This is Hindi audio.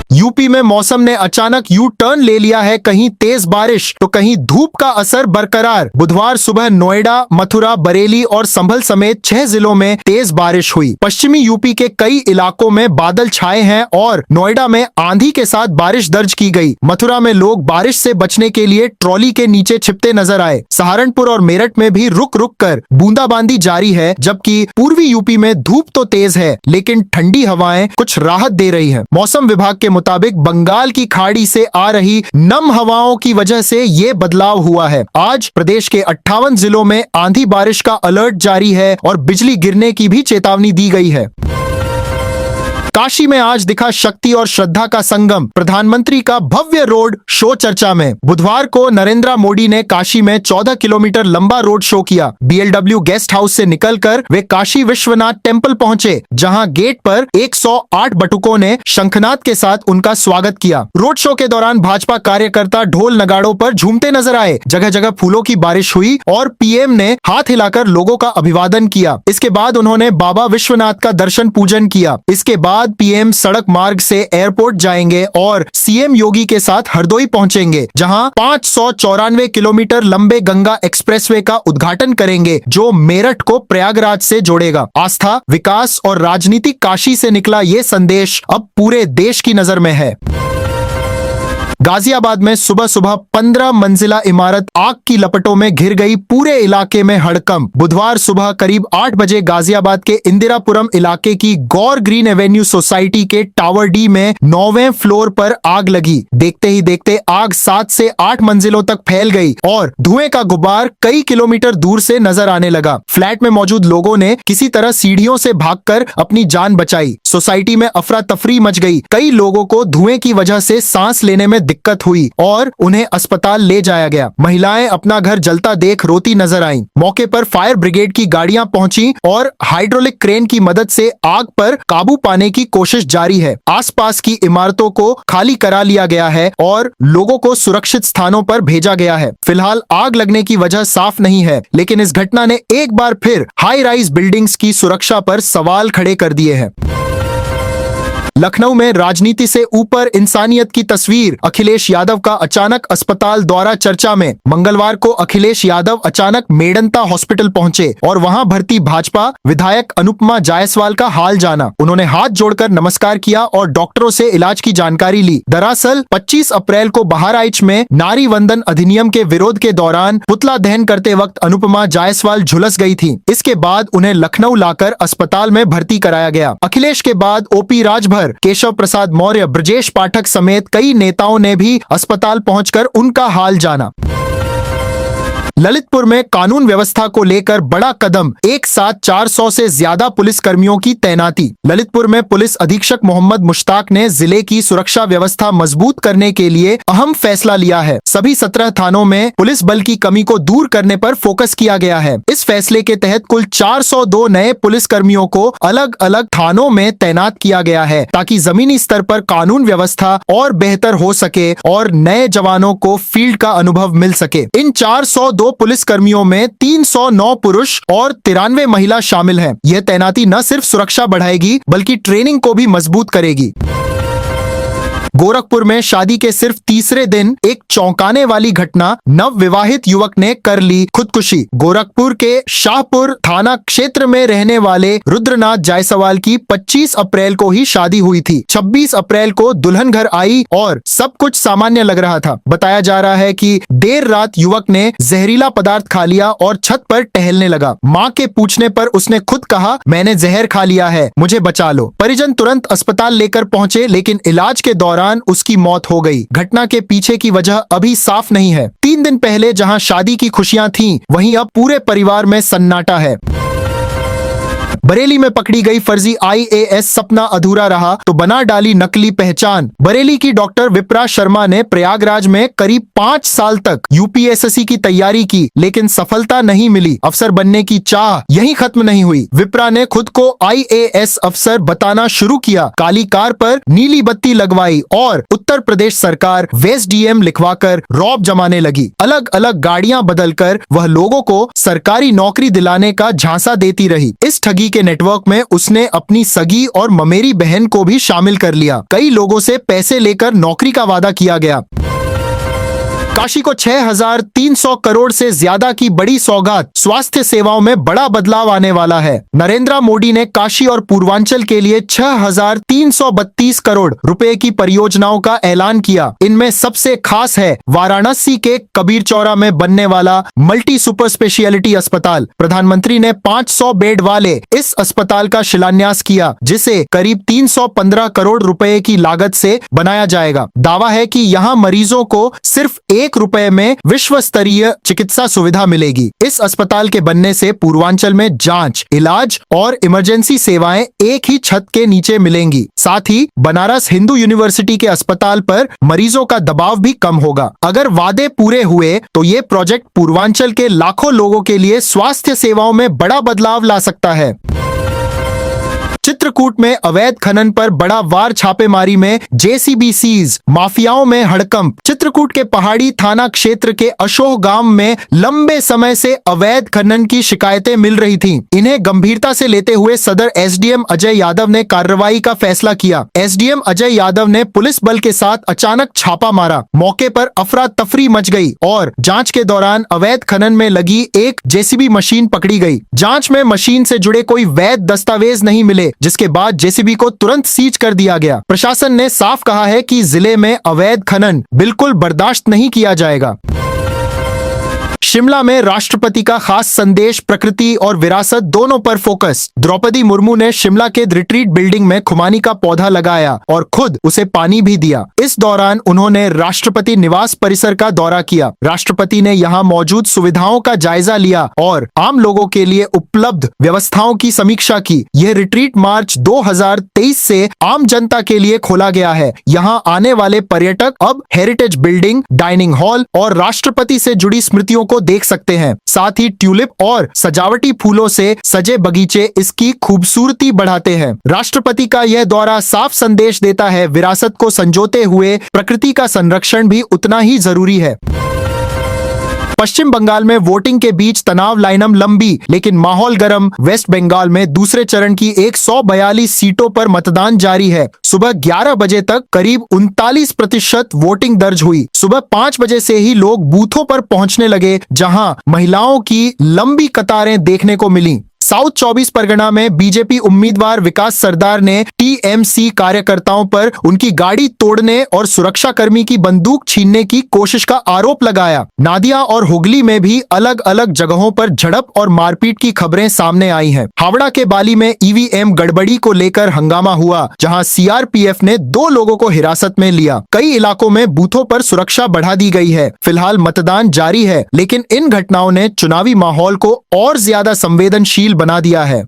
यूपी में मौसम ने अचानक यू टर्न ले लिया है, कहीं तेज बारिश तो कहीं धूप का असर बरकरार। बुधवार सुबह नोएडा, मथुरा, बरेली और संभल समेत 6 जिलों में तेज बारिश हुई। पश्चिमी यूपी के कई इलाकों में बादल छाए हैं और नोएडा में आंधी के साथ बारिश दर्ज की गई। मथुरा में लोग बारिश से बचने के लिए ट्रॉली के नीचे छिपते नजर आए। सहारनपुर और मेरठ में भी रुक रुक कर बूंदाबांदी जारी है, जबकि पूर्वी यूपी में धूप तो तेज है लेकिन ठंडी हवाएं कुछ राहत दे रही हैं। मौसम विभाग के मुताबिक बंगाल की खाड़ी से आ रही नम हवाओं की वजह से ये बदलाव हुआ है। आज प्रदेश के 58 जिलों में आंधी बारिश का अलर्ट जारी है और बिजली गिरने की भी चेतावनी दी गई है। काशी में आज दिखा शक्ति और श्रद्धा का संगम। प्रधानमंत्री का भव्य रोड शो चर्चा में। बुधवार को नरेंद्र मोदी ने काशी में 14 किलोमीटर लंबा रोड शो किया। BLW गेस्ट हाउस से निकलकर वे काशी विश्वनाथ टेम्पल पहुंचे, जहां गेट पर 108 बटुकों ने शंखनाद के साथ उनका स्वागत किया। रोड शो के दौरान भाजपा कार्यकर्ता ढोल नगाड़ों पर झूमते नजर आए। जगह जगह फूलों की बारिश हुई और PM ने हाथ हिलाकर लोगों का अभिवादन किया। इसके बाद उन्होंने बाबा विश्वनाथ का दर्शन पूजन किया। इसके बाद PM सड़क मार्ग से एयरपोर्ट जाएंगे और CM योगी के साथ हरदोई पहुंचेंगे, जहां 594 किलोमीटर लंबे गंगा एक्सप्रेसवे का उद्घाटन करेंगे, जो मेरठ को प्रयागराज से जोड़ेगा। आस्था, विकास और राजनीतिक काशी से निकला ये संदेश अब पूरे देश की नजर में है। गाजियाबाद में सुबह सुबह 15 मंजिला इमारत आग की लपटों में घिर गई। पूरे इलाके में हड़कंप। बुधवार सुबह करीब 8 बजे गाजियाबाद के इंदिरापुरम इलाके की गौर ग्रीन एवेन्यू सोसाइटी के टावर D में 9वें फ्लोर पर आग लगी। देखते ही देखते आग 7 से 8 मंजिलों तक फैल गई और धुएं का गुब्बार कई किलोमीटर दूर से नजर आने लगा। फ्लैट में मौजूद लोगों ने किसी तरह सीढ़ियों से भागकर अपनी जान बचाई। सोसाइटी में अफरा तफरी मच गई। कई लोगों को धुएं की वजह से सांस लेने में दिक्कत हुई और उन्हें अस्पताल ले जाया गया। महिलाएं अपना घर जलता देख रोती नजर आईं। मौके पर फायर ब्रिगेड की गाड़ियां पहुंची और हाइड्रोलिक क्रेन की मदद से आग पर काबू पाने की कोशिश जारी है। आसपास की इमारतों को खाली करा लिया गया है और लोगों को सुरक्षित स्थानों पर भेजा गया है। फिलहाल आग लगने की वजह साफ नहीं है, लेकिन इस घटना ने एक बार फिर हाई राइज बिल्डिंग्स की सुरक्षा पर सवाल खड़े कर दिए हैं। लखनऊ में राजनीति से ऊपर इंसानियत की तस्वीर। अखिलेश यादव का अचानक अस्पताल दौरा चर्चा में। मंगलवार को अखिलेश यादव अचानक मेडंता हॉस्पिटल पहुंचे और वहां भर्ती भाजपा विधायक अनुपमा जायसवाल का हाल जाना। उन्होंने हाथ जोड़कर नमस्कार किया और डॉक्टरों से इलाज की जानकारी ली। दरअसल 25 अप्रैल को बहराइच में नारी वंदन अधिनियम के विरोध के दौरान पुतला दहन करते वक्त अनुपमा जायसवाल झुलस गई थी। इसके बाद उन्हें लखनऊ लाकर अस्पताल में भर्ती कराया गया। अखिलेश के बाद OP राजभर, केशव प्रसाद मौर्य, ब्रजेश पाठक समेत कई नेताओं ने भी अस्पताल पहुंचकर उनका हाल जाना। ललितपुर में कानून व्यवस्था को लेकर बड़ा कदम। एक साथ 400 से ज्यादा पुलिस कर्मियों की तैनाती। ललितपुर में पुलिस अधीक्षक मोहम्मद मुश्ताक ने जिले की सुरक्षा व्यवस्था मजबूत करने के लिए अहम फैसला लिया है। सभी 17 थानों में पुलिस बल की कमी को दूर करने पर फोकस किया गया है। इस फैसले के तहत कुल 402 नए पुलिस कर्मियों को अलग अलग थानों में तैनात किया गया है, ताकि जमीनी स्तर पर कानून व्यवस्था और बेहतर हो सके और नए जवानों को फील्ड का अनुभव मिल सके। इन 402 पुलिस कर्मियों में 309 पुरुष और 93 महिला शामिल हैं। यह तैनाती न सिर्फ सुरक्षा बढ़ाएगी बल्कि ट्रेनिंग को भी मजबूत करेगी। गोरखपुर में शादी के सिर्फ तीसरे दिन एक चौंकाने वाली घटना। नव विवाहित युवक ने कर ली खुदकुशी। गोरखपुर के शाहपुर थाना क्षेत्र में रहने वाले रुद्रनाथ जायसवाल की 25 अप्रैल को ही शादी हुई थी। 26 अप्रैल को दुल्हन घर आई और सब कुछ सामान्य लग रहा था। बताया जा रहा है कि देर रात युवक ने जहरीला पदार्थ खा लिया और छत पर टहलने लगा। मां के पूछने पर उसने खुद कहा, मैंने जहर खा लिया है, मुझे बचा लो। परिजन तुरंत अस्पताल लेकर पहुंचे, लेकिन इलाज के दौरान उसकी मौत हो गई। घटना के पीछे की वजह अभी साफ नहीं है। 3 दिन पहले जहां शादी की खुशियां थीं, वहीं अब पूरे परिवार में सन्नाटा है। बरेली में पकड़ी गई फर्जी IAS सपना अधूरा रहा तो बना डाली नकली पहचान। बरेली की डॉक्टर विप्रा शर्मा ने प्रयागराज में करीब 5 साल तक UPSSC की तैयारी की, लेकिन सफलता नहीं मिली। अफसर बनने की चाह यहीं खत्म नहीं हुई। विप्रा ने खुद को IAS अफसर बताना शुरू किया, काली कार पर नीली बत्ती लगवाई और उत्तर प्रदेश सरकार वेस्ट DM लिखवाकर रौब जमाने लगी। अलग अलग गाड़ियां बदलकर वह लोगों को सरकारी नौकरी दिलाने का झांसा देती रही। इस ठगी सगी के नेटवर्क में उसने अपनी सगी और ममेरी बहन को भी शामिल कर लिया। कई लोगों से पैसे लेकर नौकरी का वादा किया गया। काशी को 6,300 करोड़ से ज्यादा की बड़ी सौगात, स्वास्थ्य सेवाओं में बड़ा बदलाव आने वाला है। नरेंद्र मोदी ने काशी और पूर्वांचल के लिए 6,332 करोड़ रुपए की परियोजनाओं का ऐलान किया। इनमें सबसे खास है वाराणसी के कबीर चौरा में बनने वाला मल्टी सुपर स्पेशियलिटी अस्पताल। प्रधानमंत्री ने 500 बेड वाले इस अस्पताल का शिलान्यास किया, जिसे करीब 315 करोड़ रुपए की लागत से बनाया जाएगा। दावा है कि यहाँ मरीजों को सिर्फ ₹1 में विश्व स्तरीय चिकित्सा सुविधा मिलेगी। इस अस्पताल के बनने से पूर्वांचल में जांच, इलाज और इमरजेंसी सेवाएं एक ही छत के नीचे मिलेंगी। साथ ही बनारस हिंदू यूनिवर्सिटी के अस्पताल पर मरीजों का दबाव भी कम होगा। अगर वादे पूरे हुए तो ये प्रोजेक्ट पूर्वांचल के लाखों लोगों के लिए स्वास्थ्य सेवाओं में बड़ा बदलाव ला सकता है। चित्रकूट में अवैध खनन पर बड़ा वार छापेमारी में जेसीबी सीज, माफियाओं में हड़कंप। चित्रकूट के पहाड़ी थाना क्षेत्र के अशोक गांव में लंबे समय से अवैध खनन की शिकायतें मिल रही थीं। इन्हें गंभीरता से लेते हुए सदर एसडीएम अजय यादव ने कार्रवाई का फैसला किया। एसडीएम अजय यादव ने पुलिस बल के साथ अचानक छापा मारा। मौके पर अफरा तफरी मच गई और जांच के दौरान अवैध खनन में लगी एक जेसीबी मशीन पकड़ी गई। जांच में मशीन से जुड़े कोई वैध दस्तावेज नहीं मिले, जिसके बाद जेसीबी को तुरंत सीज कर दिया गया। प्रशासन ने साफ कहा है कि जिले में अवैध खनन बिल्कुल बर्दाश्त नहीं किया जाएगा। शिमला में राष्ट्रपति का खास संदेश प्रकृति और विरासत दोनों पर फोकस। द्रौपदी मुर्मू ने शिमला के रिट्रीट बिल्डिंग में खुमानी का पौधा लगाया और खुद उसे पानी भी दिया। इस दौरान उन्होंने राष्ट्रपति निवास परिसर का दौरा किया। राष्ट्रपति ने यहां मौजूद सुविधाओं का जायजा लिया और आम लोगों के लिए उपलब्ध व्यवस्थाओं की समीक्षा की। यह रिट्रीट मार्च 2023 से आम जनता के लिए खोला गया है। यहाँ आने वाले पर्यटक अब हेरिटेज बिल्डिंग, डाइनिंग हॉल और राष्ट्रपति से जुड़ी स्मृतियों को देख सकते हैं। साथ ही ट्यूलिप और सजावटी फूलों से सजे बगीचे इसकी खूबसूरती बढ़ाते हैं। राष्ट्रपति का यह दौरा साफ संदेश देता है, विरासत को संजोते हुए प्रकृति का संरक्षण भी उतना ही जरूरी है। पश्चिम बंगाल में वोटिंग के बीच तनाव लाइनम लंबी लेकिन माहौल गर्म। वेस्ट बंगाल में दूसरे चरण की 142 सीटों पर मतदान जारी है। सुबह 11 बजे तक करीब 39% वोटिंग दर्ज हुई। सुबह 5 बजे से ही लोग बूथों पर पहुंचने लगे, जहां महिलाओं की लंबी कतारें देखने को मिली। साउथ 24 परगना में बीजेपी उम्मीदवार विकास सरदार ने टीएमसी कार्यकर्ताओं पर उनकी गाड़ी तोड़ने और सुरक्षाकर्मी की बंदूक छीनने की कोशिश का आरोप लगाया। नादिया और हुगली में भी अलग अलग जगहों पर झड़प और मारपीट की खबरें सामने आई हैं। हावड़ा के बाली में ईवीएम गड़बड़ी को लेकर हंगामा हुआ, जहां सीआरपीएफ ने 2 लोगों को हिरासत में लिया। कई इलाकों में बूथों पर सुरक्षा बढ़ा दी गई है। फिलहाल मतदान जारी है, लेकिन इन घटनाओं ने चुनावी माहौल को और ज्यादा संवेदनशील बना दिया है।